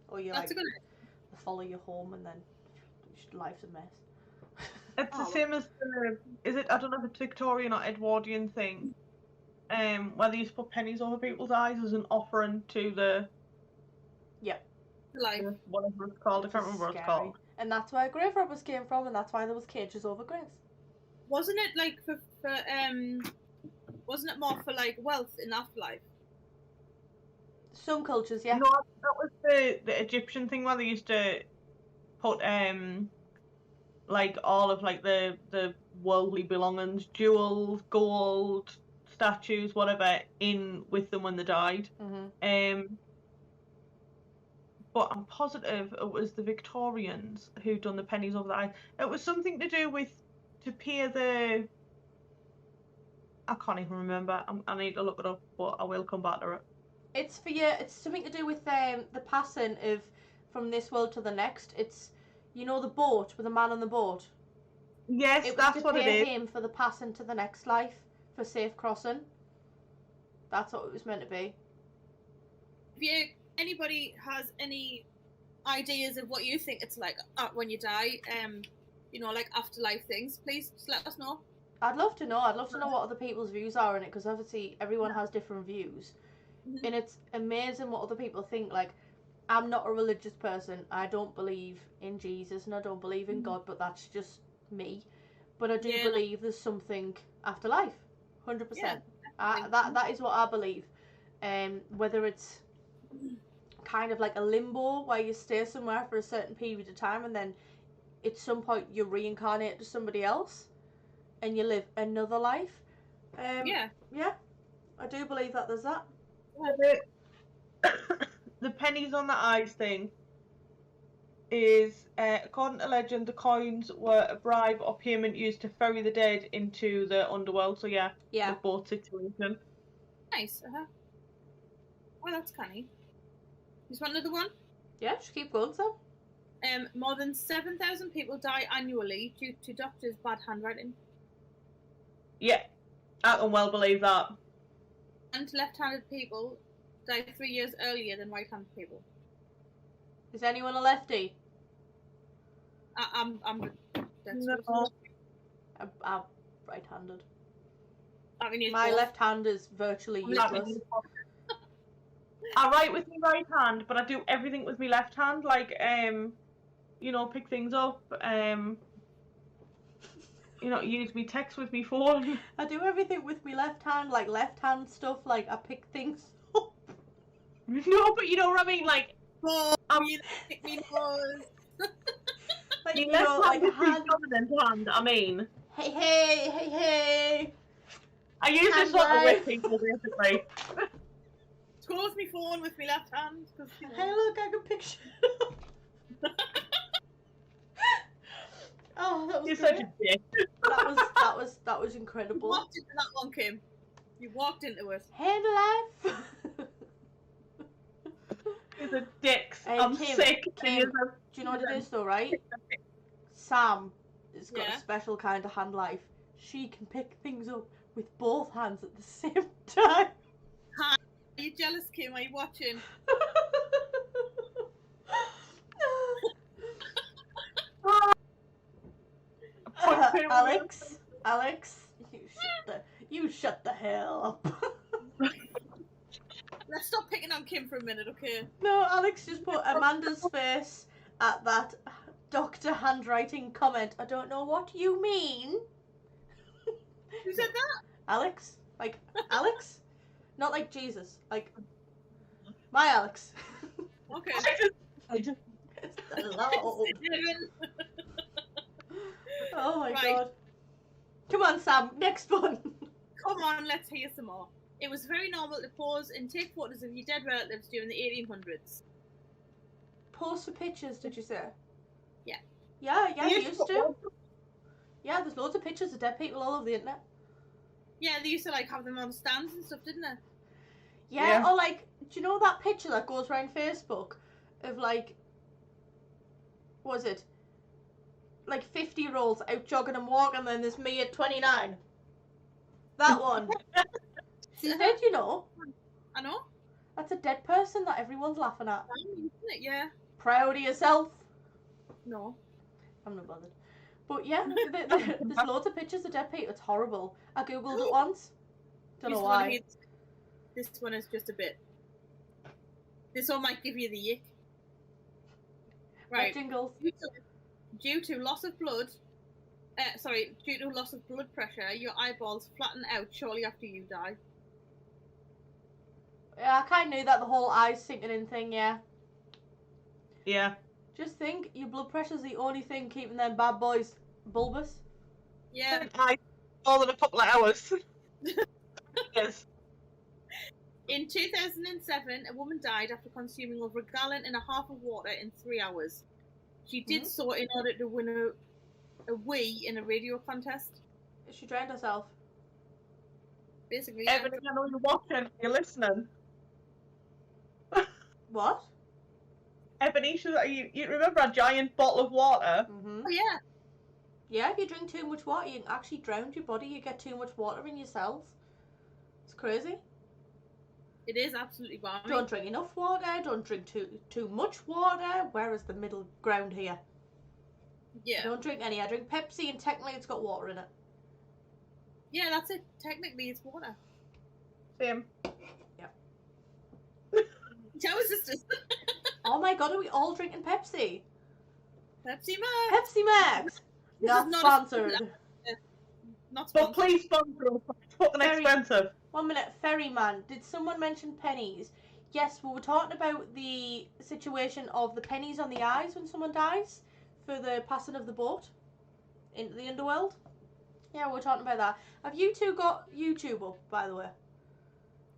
[SPEAKER 1] Or you
[SPEAKER 2] That's
[SPEAKER 1] like
[SPEAKER 2] a good.
[SPEAKER 1] follow you home and then life's a mess.
[SPEAKER 3] It's the
[SPEAKER 2] Oh.
[SPEAKER 3] same as the, is it, I don't know if it's Victorian or Edwardian thing, where they used to put pennies over people's eyes as an offering to the
[SPEAKER 2] Like,
[SPEAKER 3] whatever it's called. I
[SPEAKER 1] Which
[SPEAKER 3] can't
[SPEAKER 1] is
[SPEAKER 3] remember what it's
[SPEAKER 1] scary.
[SPEAKER 3] called.
[SPEAKER 1] And that's where grave robbers came from, and that's why there was cages over graves.
[SPEAKER 2] wasn't it like for wasn't it more for like wealth in afterlife?
[SPEAKER 1] Some cultures, yeah.
[SPEAKER 3] No, that was the Egyptian thing where they used to put like all of like the worldly belongings, jewels, gold, statues, whatever, in with them when they died. But I'm positive it was the Victorians who done the pennies over the eyes. It was something to do with to pay the. I can't even remember. I need to look it up, but I will come back to it.
[SPEAKER 1] It's for you. It's something to do with the passing of from this world to the next. It's, you know, the boat with the man on the boat.
[SPEAKER 3] Yes,
[SPEAKER 1] It was
[SPEAKER 3] that's
[SPEAKER 1] to
[SPEAKER 3] what it
[SPEAKER 1] pay
[SPEAKER 3] is.
[SPEAKER 1] him for the passing to the next life, for safe crossing. That's what it was meant to be.
[SPEAKER 2] If anybody has any ideas of what you think it's like when you die, you know, like afterlife things, please just let us know.
[SPEAKER 1] I'd love to know. I'd love to know what other people's views are on it, because obviously everyone has different views.
[SPEAKER 2] Mm-hmm.
[SPEAKER 1] And it's amazing what other people think. Like, I'm not a religious person. I don't believe in Jesus and I don't believe in God, but that's just me. But I do believe there's something after life. 100%. That is what I believe. Whether it's kind of like a limbo where you stay somewhere for a certain period of time and then at some point you reincarnate to somebody else and you live another life. Yeah, I do believe that there's that.
[SPEAKER 3] The pennies on the eyes thing is, according to legend, the coins were a bribe or payment used to ferry the dead into the underworld. So the boat situation.
[SPEAKER 2] Nice. Well, that's canny. Just want another one?
[SPEAKER 1] Yeah, just keep going, Sam.
[SPEAKER 2] More than 7,000 people die annually due to doctors' bad handwriting.
[SPEAKER 3] Yeah, I can well believe that.
[SPEAKER 2] And left-handed people die 3 years earlier than right-handed people.
[SPEAKER 1] Is anyone a lefty?
[SPEAKER 2] I'm
[SPEAKER 3] No.
[SPEAKER 1] I'm right-handed.
[SPEAKER 2] I mean,
[SPEAKER 1] my left hand is virtually useless.
[SPEAKER 3] I write with my right hand, but I do everything with my left hand, like you know, pick things up, you know, use me text with me phone.
[SPEAKER 1] I do everything with my left hand, like left hand stuff, like I pick things up.
[SPEAKER 3] No, but you know what I mean, like
[SPEAKER 2] you pick me nose.
[SPEAKER 1] Like,
[SPEAKER 3] you
[SPEAKER 1] you know, like a hand.
[SPEAKER 3] dominant hand, I mean.
[SPEAKER 1] Hey.
[SPEAKER 3] I use this one to whip people, basically.
[SPEAKER 2] Towards me phone with my left hand. You know.
[SPEAKER 1] Hey, look, I can pick shit up. Oh, that was
[SPEAKER 3] You're
[SPEAKER 1] great.
[SPEAKER 3] such a dick.
[SPEAKER 1] That was incredible.
[SPEAKER 2] You walked into that one, Kim. You walked into it.
[SPEAKER 1] Hand life.
[SPEAKER 3] You're a dick.
[SPEAKER 1] Hey,
[SPEAKER 3] I'm
[SPEAKER 1] Kim,
[SPEAKER 3] sick.
[SPEAKER 1] Kim, do you know what it is though, right? Sam has got a special kind of hand life. She can pick things up with both hands at the same time.
[SPEAKER 2] Hi. Are you jealous, Kim? Are you watching?
[SPEAKER 1] Alex, you shut the hell up.
[SPEAKER 2] Let's stop picking on Kim for a minute, okay?
[SPEAKER 1] No, Alex just put Amanda's face at that doctor handwriting comment. I don't know what you mean.
[SPEAKER 2] Who said that?
[SPEAKER 1] Alex? Like, Alex? Not like Jesus. Like, my Alex.
[SPEAKER 2] Okay.
[SPEAKER 3] I just
[SPEAKER 1] Hello. Oh my god. Come on, Sam. Next one.
[SPEAKER 2] Come on, let's hear some more. It was very normal to pause and take photos of your dead relatives during the 1800s.
[SPEAKER 1] Pause for pictures, did you say?
[SPEAKER 2] Yeah.
[SPEAKER 1] Yeah, you used to. Yeah, there's loads of pictures of dead people all over the internet.
[SPEAKER 2] Yeah, they used to like have them on stands and stuff, didn't they?
[SPEAKER 1] Yeah,
[SPEAKER 3] Yeah.
[SPEAKER 1] or like, do you know that picture that goes around Facebook of like, what is it? Like 50-year-olds out jogging and walking, and then there's me at 29. That one.
[SPEAKER 2] See
[SPEAKER 1] It's
[SPEAKER 2] that?
[SPEAKER 1] dead, you know.
[SPEAKER 2] I know.
[SPEAKER 1] That's a dead person that everyone's laughing at.
[SPEAKER 2] Isn't it? Yeah.
[SPEAKER 1] Proud of yourself.
[SPEAKER 2] No.
[SPEAKER 1] I'm not bothered. But yeah, there's loads of pictures of dead people. It's horrible. I googled it once. Don't know why.
[SPEAKER 2] This one is just a bit. This one might give you the yick. Right.
[SPEAKER 1] Jingles.
[SPEAKER 2] Due to loss of blood, due to loss of blood pressure, your eyeballs flatten out shortly after you die.
[SPEAKER 1] Yeah, I kind of knew that, the whole eyes sinking in thing, yeah.
[SPEAKER 3] Yeah.
[SPEAKER 1] Just think, your blood pressure's the only thing keeping them bad boys bulbous.
[SPEAKER 2] Yeah.
[SPEAKER 3] More than a couple of hours. Yes.
[SPEAKER 2] In 2007, a woman died after consuming over 1.5 gallons of water in 3 hours. She did so in order to win a wee in a radio contest.
[SPEAKER 1] She drowned herself.
[SPEAKER 2] Basically,
[SPEAKER 3] Ebony, I know you're watching, you're listening.
[SPEAKER 1] What?
[SPEAKER 3] Ebony, you remember a giant bottle of water?
[SPEAKER 1] Mm-hmm.
[SPEAKER 2] Oh yeah.
[SPEAKER 1] Yeah, if you drink too much water, you can actually drown your body. You get too much water in your cells. It's crazy.
[SPEAKER 2] It is absolutely balmy.
[SPEAKER 1] Don't drink enough water. Don't drink too much water. Where is the middle ground here?
[SPEAKER 2] Yeah.
[SPEAKER 1] I don't drink any. I drink Pepsi, and technically it's got water in it.
[SPEAKER 2] Yeah, that's it. Technically, it's water.
[SPEAKER 3] Same.
[SPEAKER 2] Tell us sisters.
[SPEAKER 1] Oh my god, are we all drinking Pepsi?
[SPEAKER 2] Pepsi Max.
[SPEAKER 1] Pepsi Max.
[SPEAKER 2] This
[SPEAKER 1] Not
[SPEAKER 2] is not
[SPEAKER 1] sponsored.
[SPEAKER 2] Not
[SPEAKER 3] But
[SPEAKER 2] sponsored.
[SPEAKER 3] please sponsor us. It's fucking
[SPEAKER 1] Very-
[SPEAKER 3] expensive.
[SPEAKER 1] 1 minute, Ferry man. Did someone mention pennies? Yes, we were talking about the situation of the pennies on the eyes when someone dies for the passing of the boat into the underworld. Yeah, we were talking about that. Have you two got YouTube up, by the way?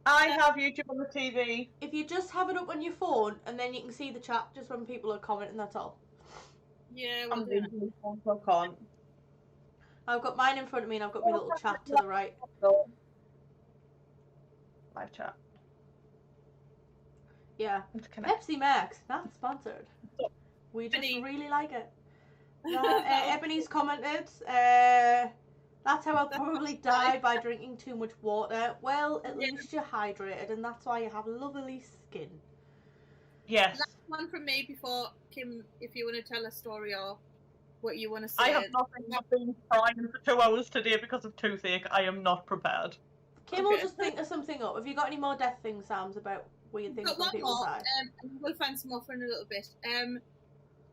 [SPEAKER 3] I have YouTube on the TV.
[SPEAKER 1] If you just have it up on your phone, and then you can see the chat just when people are commenting, that's all.
[SPEAKER 2] Yeah, we'll
[SPEAKER 3] I'm
[SPEAKER 2] do
[SPEAKER 3] doing I can't.
[SPEAKER 1] I've got mine in front of me, and I've got my little chat to the right.
[SPEAKER 3] Live chat.
[SPEAKER 1] Yeah.
[SPEAKER 3] Let's connect.
[SPEAKER 1] Pepsi Max, not sponsored. We just
[SPEAKER 2] Ebony.
[SPEAKER 1] really like it. Ebony's commented, that's how I'll probably die, by drinking too much water. Well, at least you're hydrated, and that's why you have lovely skin.
[SPEAKER 3] Yes.
[SPEAKER 2] Last one from me before Kim, if you want to tell a story or what you want to say.
[SPEAKER 3] I have nothing. I've been crying for 2 hours today because of toothache. I am not prepared.
[SPEAKER 1] Kim will just think of something up. Have you got any more death things, Sams, about weird things
[SPEAKER 2] Got
[SPEAKER 1] when
[SPEAKER 2] one
[SPEAKER 1] people
[SPEAKER 2] more.
[SPEAKER 1] die?
[SPEAKER 2] And we'll find some more for in a little bit.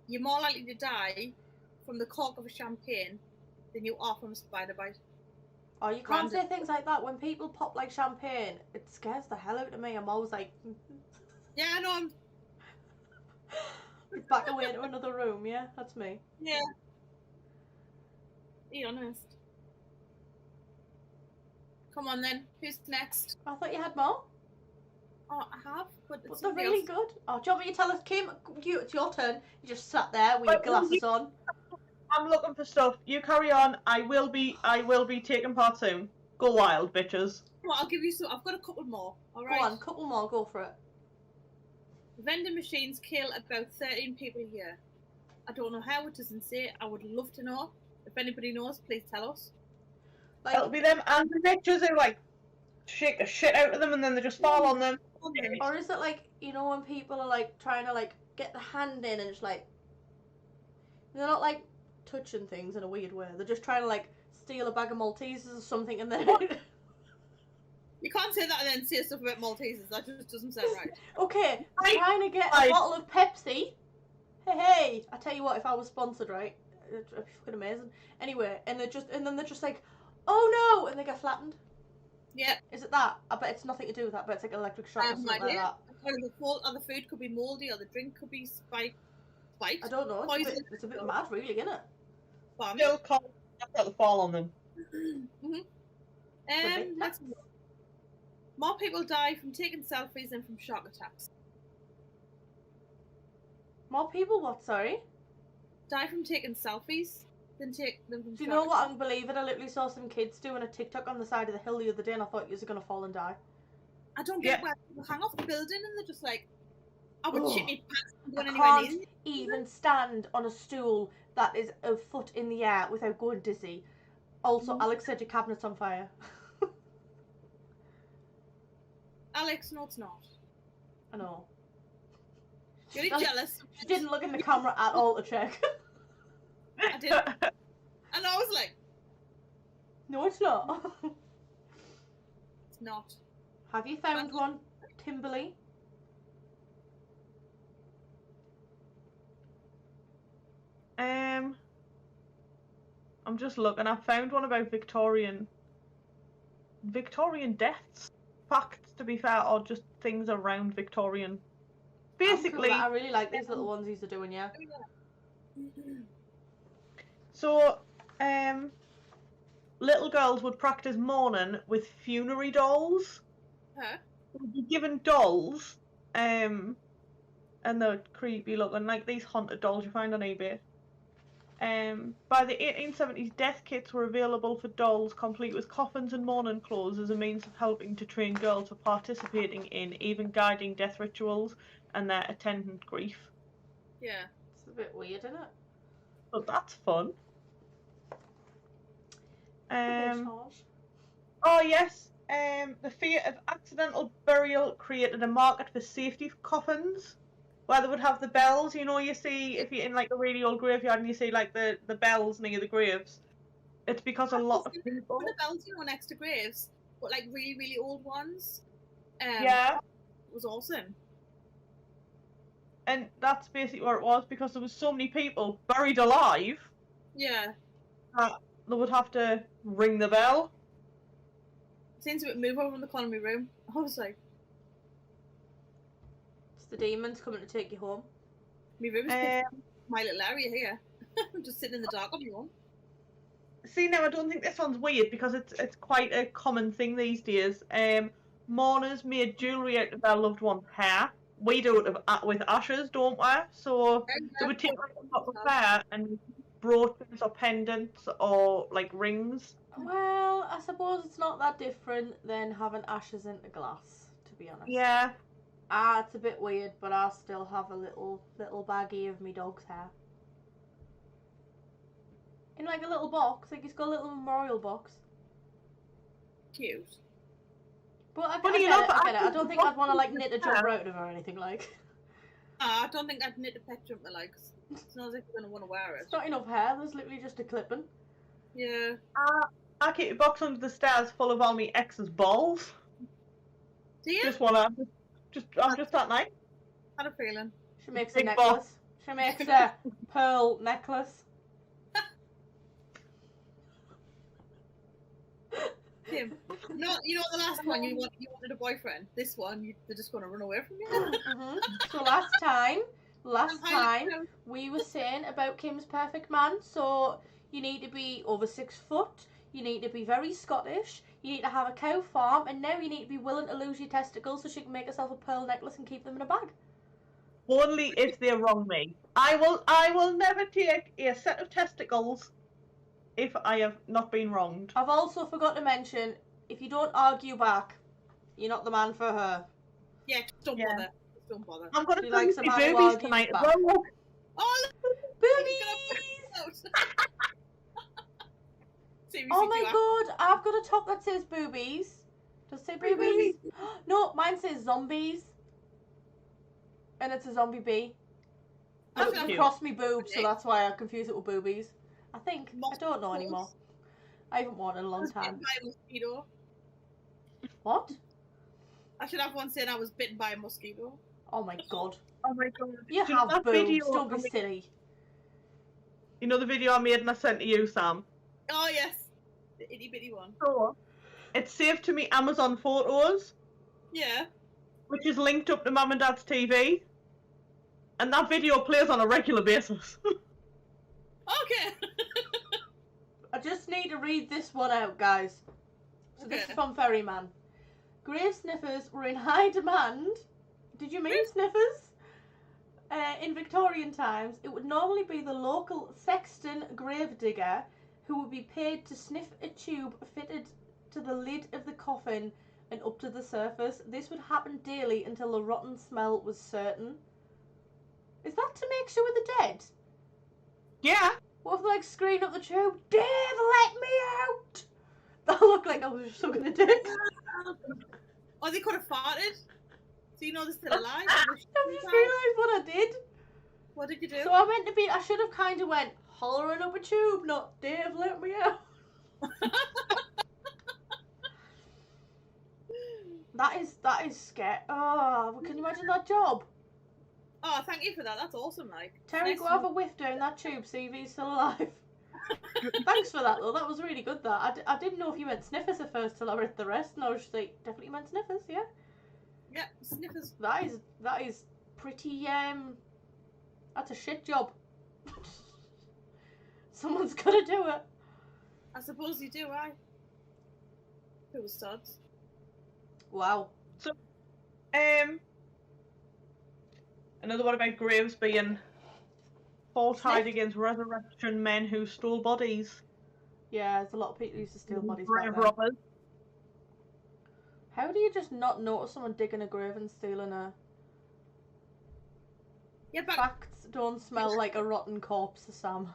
[SPEAKER 2] You're more likely to die from the cork of a champagne than you are from a spider bite.
[SPEAKER 1] Oh, you can't say things like that. When people pop like champagne, it scares the hell out of me. I'm always like,
[SPEAKER 2] Yeah, I know.
[SPEAKER 1] back away to another room. Yeah, that's me.
[SPEAKER 2] Yeah. Be honest. Come on then. Who's next?
[SPEAKER 1] I thought you had more.
[SPEAKER 2] Oh, I have, but it's
[SPEAKER 1] But they're
[SPEAKER 2] somebody
[SPEAKER 1] really
[SPEAKER 2] else.
[SPEAKER 1] good. Oh, do you want me to tell us, Kim? It's your turn. You just sat there with your glasses on.
[SPEAKER 3] I'm looking for stuff. You carry on. I will be taking part soon. Go wild, bitches.
[SPEAKER 2] Well, I'll give you some. I've got a couple more. All right.
[SPEAKER 1] Go on, couple more. Go for it.
[SPEAKER 2] Vending machines kill about 13 people a year. I don't know how. It doesn't say. I would love to know. If anybody knows, please tell us.
[SPEAKER 1] Like,
[SPEAKER 3] It'll be them and the bitches who like shake the shit out of them and then they just fall on them.
[SPEAKER 1] or is it like, you know, when people are like trying to like get the hand in and just like, they're not like touching things in a weird way. They're just trying to like steal a bag of Maltesers or something, and then
[SPEAKER 2] You can't say that and then say stuff about Maltesers. That just doesn't sound right.
[SPEAKER 1] okay,
[SPEAKER 3] Right.
[SPEAKER 1] trying to get a bottle of Pepsi. Hey, I tell you what, if I was sponsored, right, it'd be fucking amazing. Anyway, and then they're just like, oh no, and they get flattened.
[SPEAKER 2] Yeah.
[SPEAKER 1] Is it that? I bet it's nothing to do with that, but it's like an electric shock
[SPEAKER 2] I
[SPEAKER 1] or
[SPEAKER 2] have no
[SPEAKER 1] something like
[SPEAKER 2] idea.
[SPEAKER 1] that.
[SPEAKER 2] Or the food could be mouldy, or the drink could be spiked.
[SPEAKER 1] I don't know.
[SPEAKER 2] Poison.
[SPEAKER 1] It's a bit mad, really, isn't it?
[SPEAKER 2] Balmy.
[SPEAKER 3] Still can't let them fall on them.
[SPEAKER 2] Let's move on. More people die from taking selfies than from shark attacks.
[SPEAKER 1] More people what, sorry?
[SPEAKER 2] Die from taking selfies than from
[SPEAKER 1] Do you know what? I can believe it. I literally saw some kids doing a TikTok on the side of the hill the other day, and I thought you were going to fall and die.
[SPEAKER 2] I don't get why people hang off the building and they're just like, I would shit my pants going
[SPEAKER 1] I
[SPEAKER 2] anywhere
[SPEAKER 1] can't
[SPEAKER 2] near.
[SPEAKER 1] even stand on a stool that is a foot in the air without going dizzy. Also, Alex said your cabinet's on fire.
[SPEAKER 2] Alex, no, it's not.
[SPEAKER 1] I know.
[SPEAKER 2] You're jealous.
[SPEAKER 1] She didn't look in the camera at all to check.
[SPEAKER 2] I did. And I was like,
[SPEAKER 1] no, it's not.
[SPEAKER 2] It's not.
[SPEAKER 1] Have you found one, Timberly?
[SPEAKER 3] I'm just looking. I found one about Victorian deaths. Facts, to be fair, or just things around Victorian. Basically,
[SPEAKER 1] I really like these little ones these are doing, yeah.
[SPEAKER 3] So, little girls would practice mourning with funerary dolls.
[SPEAKER 2] Huh?
[SPEAKER 3] They'd be given dolls, and they're creepy looking, like these haunted dolls you find on eBay. By the 1870s, death kits were available for dolls complete with coffins and mourning clothes as a means of helping to train girls for participating in, even guiding death rituals and their attendant grief.
[SPEAKER 2] Yeah.
[SPEAKER 1] It's a bit weird, isn't it?
[SPEAKER 3] But that's fun. Oh yes, the fear of accidental burial created a market for safety coffins, where they would have the bells. You know, you see if you're in like a really old graveyard and you see like the bells near the graves. It's because a lot of people.
[SPEAKER 2] The bells, you know, next to graves, but like really, really old ones.
[SPEAKER 3] Yeah.
[SPEAKER 2] It was awesome.
[SPEAKER 3] And that's basically what it was, because there was so many people buried alive.
[SPEAKER 2] Yeah.
[SPEAKER 3] That they would have to ring the bell.
[SPEAKER 2] Seems a bit move over in the corner of my room. I was like,
[SPEAKER 1] it's the demons coming to take you home.
[SPEAKER 2] My room is my little area here. I'm just sitting in the dark on my own.
[SPEAKER 3] See, now I don't think this one's weird because it's quite a common thing these days. Mourners made jewellery out of their loved one's hair. We do it with ashes, don't we? So they would take like a lot of hair and brooches or pendants or like rings.
[SPEAKER 1] Well, I suppose it's not that different than having ashes in a glass, to be honest.
[SPEAKER 3] Yeah.
[SPEAKER 1] It's a bit weird, but I still have a little baggie of me dog's hair. In like a little box, like it's got a little memorial box.
[SPEAKER 2] Cute.
[SPEAKER 1] But I get it. I don't think I'd want to like knit a jumper out of her or anything like.
[SPEAKER 2] I don't think I'd knit a pet jumper like. It's not as if you're gonna want to wear it.
[SPEAKER 1] It's not enough hair. There's literally just a clipping.
[SPEAKER 2] Yeah.
[SPEAKER 3] I keep a box under the stairs full of all my ex's balls.
[SPEAKER 2] Do you?
[SPEAKER 3] I'm just that nice.
[SPEAKER 2] Had a feeling.
[SPEAKER 1] She makes a necklace. Box. She makes a pearl necklace.
[SPEAKER 2] Tim, no, you know the last one you wanted a boyfriend. This one they're just gonna run away from you.
[SPEAKER 1] So last time we were saying about Kim's perfect man. So you need to be over 6 foot. You need to be very Scottish. You need to have a cow farm, and now you need to be willing to lose your testicles so she can make herself a pearl necklace and keep them in a bag.
[SPEAKER 3] Only if they wrong me. I will never take a set of testicles if I have not been wronged.
[SPEAKER 1] I've also forgot to mention, if you don't argue back, you're not the man for her.
[SPEAKER 2] Yeah, don't bother. Just don't bother.
[SPEAKER 3] I'm gonna play some boobies tonight as well.
[SPEAKER 2] Oh,
[SPEAKER 1] boobies! Oh my god, I've got a top that says boobies. Does it say boobies? No, mine says zombies. And it's a zombie bee. But it's across me boobs, so that's why I confuse it with boobies. I think. I don't know anymore. I haven't worn it in a long time.
[SPEAKER 2] By a mosquito.
[SPEAKER 1] What?
[SPEAKER 2] I should have one saying I was bitten by a mosquito.
[SPEAKER 1] Oh my god.
[SPEAKER 3] Oh my god.
[SPEAKER 1] You have boobs, don't be silly.
[SPEAKER 3] You know the video I made and I sent to you, Sam?
[SPEAKER 2] Oh yes. The itty bitty one.
[SPEAKER 3] So, it's saved to me Amazon photos.
[SPEAKER 2] Yeah.
[SPEAKER 3] Which is linked up to Mum and Dad's TV. And that video plays on a regular basis.
[SPEAKER 2] Okay.
[SPEAKER 1] I just need to read this one out, guys. So this is from Ferry Man. Grave sniffers were in high demand. Did you mean sniffers? In Victorian times, it would normally be the local sexton gravedigger who would be paid to sniff a tube fitted to the lid of the coffin and up to the surface. This would happen daily until the rotten smell was certain. Is that to make sure they're dead?
[SPEAKER 3] Yeah.
[SPEAKER 1] What if they like scream up the tube, Dave, let me out? That looked like I was sucking a dick.
[SPEAKER 2] Or they could have farted. So you know they're still alive.
[SPEAKER 1] I just realised what I did.
[SPEAKER 2] What did you do?
[SPEAKER 1] So I should have kind of went, hollering up a tube, not Dave, let me out. That is scary. Oh, can you imagine that job?
[SPEAKER 2] Oh, thank you for that. That's awesome, like.
[SPEAKER 1] Terry,
[SPEAKER 2] Nice
[SPEAKER 1] go have a whiff down that tube, see if he's still alive. Thanks for that, though. That was really good, that. I didn't know if you meant sniffers at first till I read the rest, and I was just like, definitely meant sniffers, yeah?
[SPEAKER 2] Yeah, sniffers.
[SPEAKER 1] That is pretty, that's a shit job. Someone's gotta do it.
[SPEAKER 2] I suppose you do, aye. Who was studs?
[SPEAKER 1] Wow.
[SPEAKER 3] So, another one about graves being fortified against resurrection men who stole bodies.
[SPEAKER 1] Yeah, there's a lot of people who used to steal bodies back
[SPEAKER 3] Grave
[SPEAKER 1] then.
[SPEAKER 3] robbers.
[SPEAKER 1] How do you just not notice someone digging a grave and stealing a...
[SPEAKER 2] Yeah, but
[SPEAKER 1] Facts don't smell like a rotten corpse, Sam.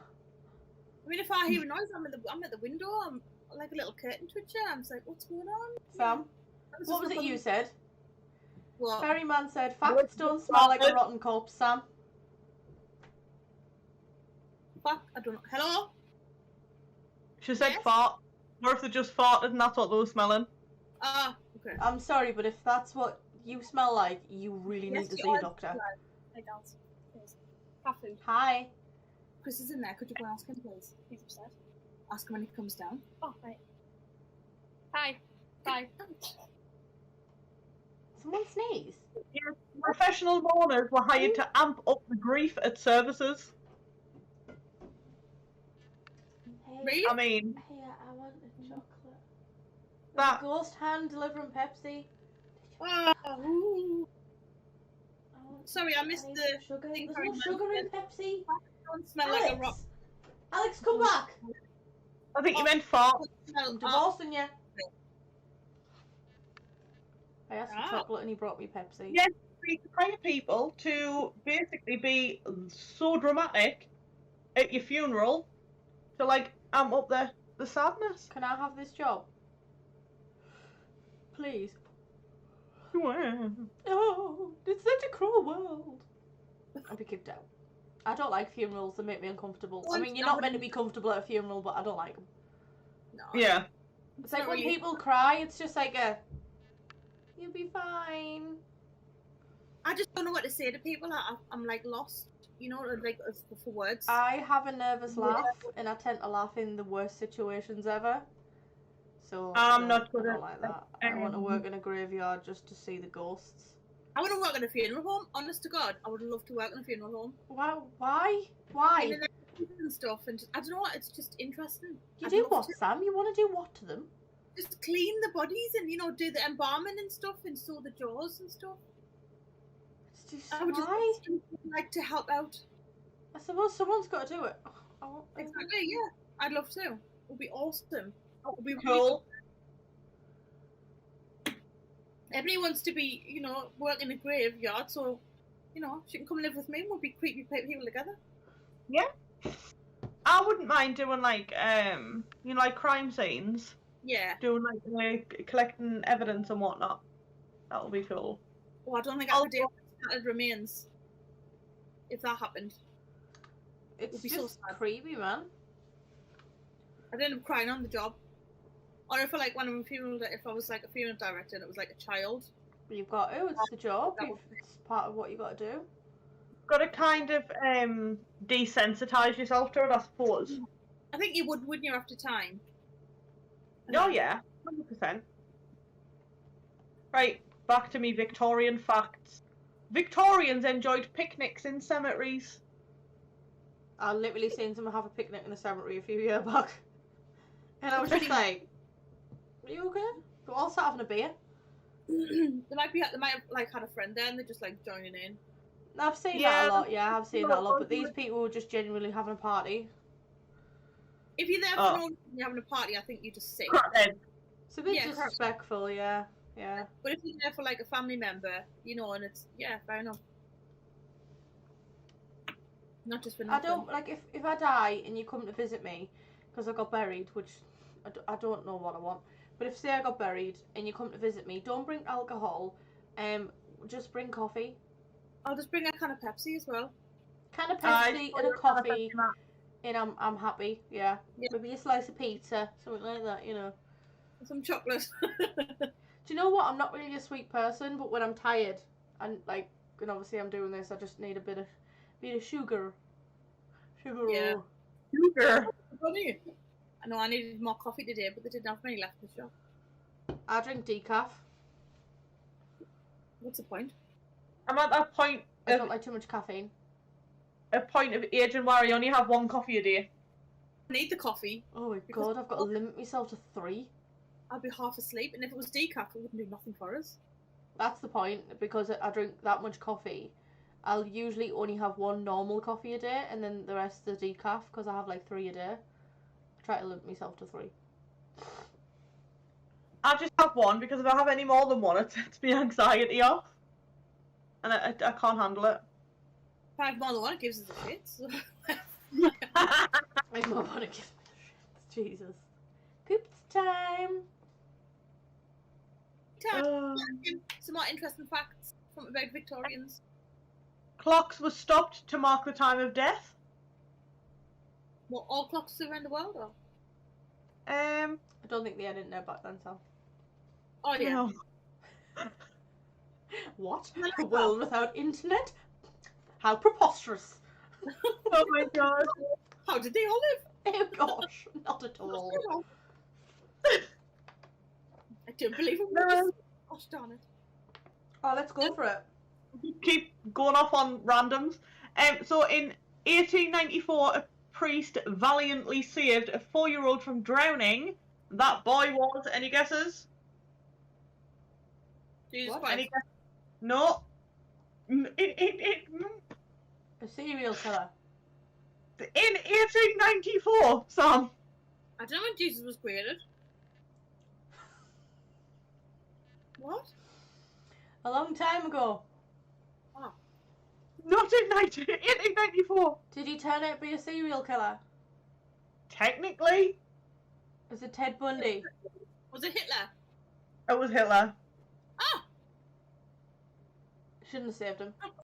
[SPEAKER 2] I mean, if I hear a noise, I'm at the window. I'm like a little curtain twitcher. I'm just like, what's going on?
[SPEAKER 1] Sam,
[SPEAKER 2] That
[SPEAKER 1] what was
[SPEAKER 2] just
[SPEAKER 1] it you
[SPEAKER 2] looking-
[SPEAKER 1] said?
[SPEAKER 2] What?
[SPEAKER 1] Ferryman said, facts don't smell like a rotten corpse, Sam.
[SPEAKER 2] Fuck, I don't know. Hello?
[SPEAKER 3] She said
[SPEAKER 2] Yes?
[SPEAKER 3] fart. Or if they just farted and that's what they were smelling.
[SPEAKER 2] Ah, okay.
[SPEAKER 1] I'm sorry, but if that's what you smell like, you really
[SPEAKER 2] Yes,
[SPEAKER 1] need to
[SPEAKER 2] you
[SPEAKER 1] see a
[SPEAKER 2] are.
[SPEAKER 1] doctor.
[SPEAKER 2] Hey, girls. Please. Have food.
[SPEAKER 1] Hi.
[SPEAKER 2] Chris is in there. Could you go and ask him, please? He's upstairs. Ask him when he comes down. Oh, right. Hi. Bye.
[SPEAKER 1] Someone sneeze.
[SPEAKER 3] Yeah, professional mourners were hired to amp up the grief at services.
[SPEAKER 1] Hey,
[SPEAKER 2] Really?
[SPEAKER 3] I mean,
[SPEAKER 1] hey, I want a chocolate.
[SPEAKER 3] that.
[SPEAKER 1] Ghost hand delivering Pepsi.
[SPEAKER 2] Oh, ooh.
[SPEAKER 1] I want-
[SPEAKER 2] Sorry, I missed
[SPEAKER 1] need
[SPEAKER 2] the
[SPEAKER 1] some sugar.
[SPEAKER 2] thing
[SPEAKER 1] There's
[SPEAKER 2] very
[SPEAKER 1] no
[SPEAKER 2] much.
[SPEAKER 1] sugar in Pepsi.
[SPEAKER 2] Don't smell like a rock.
[SPEAKER 1] Alex, come back.
[SPEAKER 3] I think you meant fart.
[SPEAKER 2] Smell.
[SPEAKER 1] I'm
[SPEAKER 2] Oh,
[SPEAKER 1] divorcing you. I asked for
[SPEAKER 2] Ah.
[SPEAKER 1] chocolate and he brought me Pepsi.
[SPEAKER 3] Yeah. To hire people to basically be so dramatic at your funeral to like amp up the sadness.
[SPEAKER 1] Can I have this job? Please.
[SPEAKER 3] Wow.
[SPEAKER 1] Oh, it's such a cruel world. I'll be kicked out. I don't like funerals, they make me uncomfortable. I mean, you're not meant to be comfortable at a funeral, but I don't like them.
[SPEAKER 2] no.
[SPEAKER 3] Yeah.
[SPEAKER 1] It's like
[SPEAKER 2] not
[SPEAKER 1] when
[SPEAKER 2] really-
[SPEAKER 1] people cry, it's just like a, you'll be fine.
[SPEAKER 2] I just don't know what to say to people. I'm like lost, you know, like for words.
[SPEAKER 1] I have a nervous
[SPEAKER 2] Yeah.
[SPEAKER 1] laugh, and I tend to laugh in the worst situations ever. So
[SPEAKER 3] I'm
[SPEAKER 1] I
[SPEAKER 3] not
[SPEAKER 1] don't
[SPEAKER 3] good at-
[SPEAKER 1] like that. I want to work in a graveyard just to see the ghosts.
[SPEAKER 2] I want to work in a funeral home. Honest to God, I would love to work in a funeral home.
[SPEAKER 1] Wow, why? Why?
[SPEAKER 2] And then and stuff, and just, I don't know. It's just interesting.
[SPEAKER 1] You
[SPEAKER 2] I'd
[SPEAKER 1] do
[SPEAKER 2] love
[SPEAKER 1] what,
[SPEAKER 2] to
[SPEAKER 1] Sam? You want to do what to them?
[SPEAKER 2] just clean the bodies and do the embalming and stuff, and sew the jaws and stuff.
[SPEAKER 1] It's just
[SPEAKER 2] I would
[SPEAKER 1] why?
[SPEAKER 2] just like to help out.
[SPEAKER 1] I suppose someone's got to do it.
[SPEAKER 2] Exactly. Yeah, I'd love to. It would be awesome. It would be really
[SPEAKER 3] Cool.
[SPEAKER 2] Ebony wants to be, work in a graveyard, so, she can come live with me and we'll be creepy people together.
[SPEAKER 3] I wouldn't mind doing like like crime scenes,
[SPEAKER 2] Yeah.
[SPEAKER 3] doing like collecting evidence and whatnot. That would be cool.
[SPEAKER 2] Oh, I don't think I
[SPEAKER 3] I'll-
[SPEAKER 2] could do scattered remains if that happened.
[SPEAKER 1] It's
[SPEAKER 2] It'd be so
[SPEAKER 1] just
[SPEAKER 2] sad.
[SPEAKER 1] creepy, man.
[SPEAKER 2] I'd end up crying on the job. Or if I was like a funeral director and it was like a child.
[SPEAKER 1] You've got to. It's the job.
[SPEAKER 2] That would
[SPEAKER 1] It's part of what you got to do.
[SPEAKER 3] Got to kind of desensitize yourself to it, I suppose.
[SPEAKER 2] I think you would, wouldn't you, after time?
[SPEAKER 3] Oh yeah, 100%. Right, back to me Victorian facts. Victorians enjoyed picnics in cemeteries.
[SPEAKER 1] I literally seen someone have a picnic in a cemetery a few years back. And I was just like, are you okay? We're all sat having a beer.
[SPEAKER 2] They might have like had a friend there and they're just like joining in.
[SPEAKER 1] I've seen
[SPEAKER 3] Yeah,
[SPEAKER 1] that a lot, yeah, I've seen that a lot. But
[SPEAKER 3] that's-
[SPEAKER 1] these people were just genuinely having a party.
[SPEAKER 2] If you're there for no reason, you're having a party, I think you're just sick.
[SPEAKER 3] Crackhead.
[SPEAKER 1] It's a bit
[SPEAKER 2] Yeah, correct.
[SPEAKER 1] disrespectful, yeah. Yeah.
[SPEAKER 2] But if you're there for like a family member, you know, and it's fair enough. Not just for
[SPEAKER 1] I
[SPEAKER 2] nothing.
[SPEAKER 1] don't like if I die and you come to visit me because I got buried, which I don't know what I want. But if say I got buried and you come to visit me, don't bring alcohol. Just bring coffee.
[SPEAKER 2] I'll just bring a can of Pepsi as well.
[SPEAKER 1] Can of Pepsi and a coffee, and I'm happy. Yeah.
[SPEAKER 2] Yeah.
[SPEAKER 1] Maybe a slice of pizza, something like that. You know.
[SPEAKER 2] Some chocolate.
[SPEAKER 1] Do you know what? I'm not really a sweet person, but when I'm tired and obviously I'm doing this, I just need a bit of sugar. Sugar.
[SPEAKER 2] Yeah.
[SPEAKER 3] Sugar.
[SPEAKER 2] Funny. I know I needed more coffee today, but they didn't have many left in the shop.
[SPEAKER 1] I drink decaf.
[SPEAKER 2] What's the point?
[SPEAKER 3] I'm at that point.
[SPEAKER 1] I don't like too much caffeine.
[SPEAKER 3] A point of age and where I only have 1 coffee a day.
[SPEAKER 2] I need the coffee.
[SPEAKER 1] Oh my god, I've got to limit myself to 3.
[SPEAKER 2] I'd be half asleep, and if it was decaf, it wouldn't do nothing for us.
[SPEAKER 1] That's the point, because I drink that much coffee. I'll usually only have 1 normal coffee a day, and then the rest is decaf, because I have like 3 a day. I try to limit myself to 3.
[SPEAKER 3] I just have 1 because if I have any more than 1, it sets me anxiety off. And I can't handle it.
[SPEAKER 2] If I have more than one, it gives us the shits.
[SPEAKER 1] I don't want to give me the shits. Jesus. Poops time!
[SPEAKER 2] Some more interesting facts about Victorians.
[SPEAKER 3] Clocks were stopped to mark the time of death.
[SPEAKER 2] What, all clocks around the world, or?
[SPEAKER 1] I don't think they had internet back then, so.
[SPEAKER 2] Oh, yeah.
[SPEAKER 3] No.
[SPEAKER 1] What? A world without internet? How preposterous!
[SPEAKER 3] Oh my god.
[SPEAKER 2] How did they all live?
[SPEAKER 1] Oh gosh, not at all.
[SPEAKER 2] I don't believe it.
[SPEAKER 3] No.
[SPEAKER 2] Gosh darn it.
[SPEAKER 1] Oh, let's go for it.
[SPEAKER 3] Keep going off on randoms. So in 1894, a priest valiantly saved a 4-year-old from drowning. That boy was, any guesses?
[SPEAKER 2] Jesus
[SPEAKER 1] What?
[SPEAKER 2] Christ.
[SPEAKER 3] Any guesses? No.
[SPEAKER 1] A serial killer.
[SPEAKER 3] In 1894, Sam.
[SPEAKER 2] I don't know when Jesus was created. What?
[SPEAKER 1] A long time ago.
[SPEAKER 2] Oh.
[SPEAKER 3] Not in 1894.
[SPEAKER 1] Did he turn out to be a serial killer?
[SPEAKER 3] Technically,
[SPEAKER 1] Was it Ted Bundy?
[SPEAKER 2] Was it Hitler?
[SPEAKER 3] it was Hitler.
[SPEAKER 2] Ah!
[SPEAKER 1] Shouldn't have saved him.